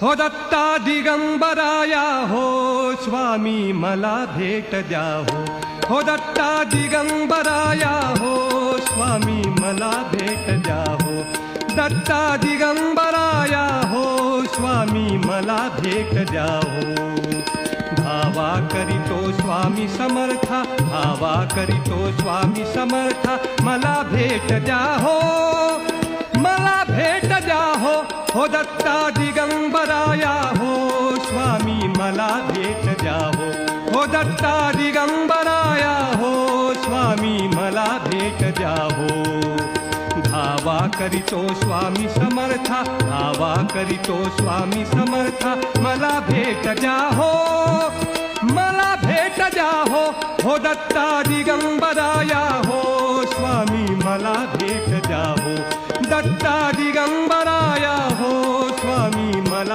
हो दत्ता दिगंबराया हो स्वामी मला भेट द्या हो दत्ता दिगंबराया हो स्वामी मला भेट द्या हो दत्ता दिगंबराया हो स्वामी मला भेट द्या हो धावा करीतो स्वामी समर्था धावा करीतो स्वामी समर्था मला भेट द्या हो मला भेट द्या हो दत्ता दिगंबराया हो स्वामी मला भेट द्या हो दत्ता दिगंबराया हो स्वामी मला भेट द्या हो धावा करीतो स्वामी समर्था धावा करीतो स्वामी समर्था मला भेट द्या हो मला भेट द्या हो दत्ता दिगंबराया हो स्वामी मला भेट द्या हो दत्ता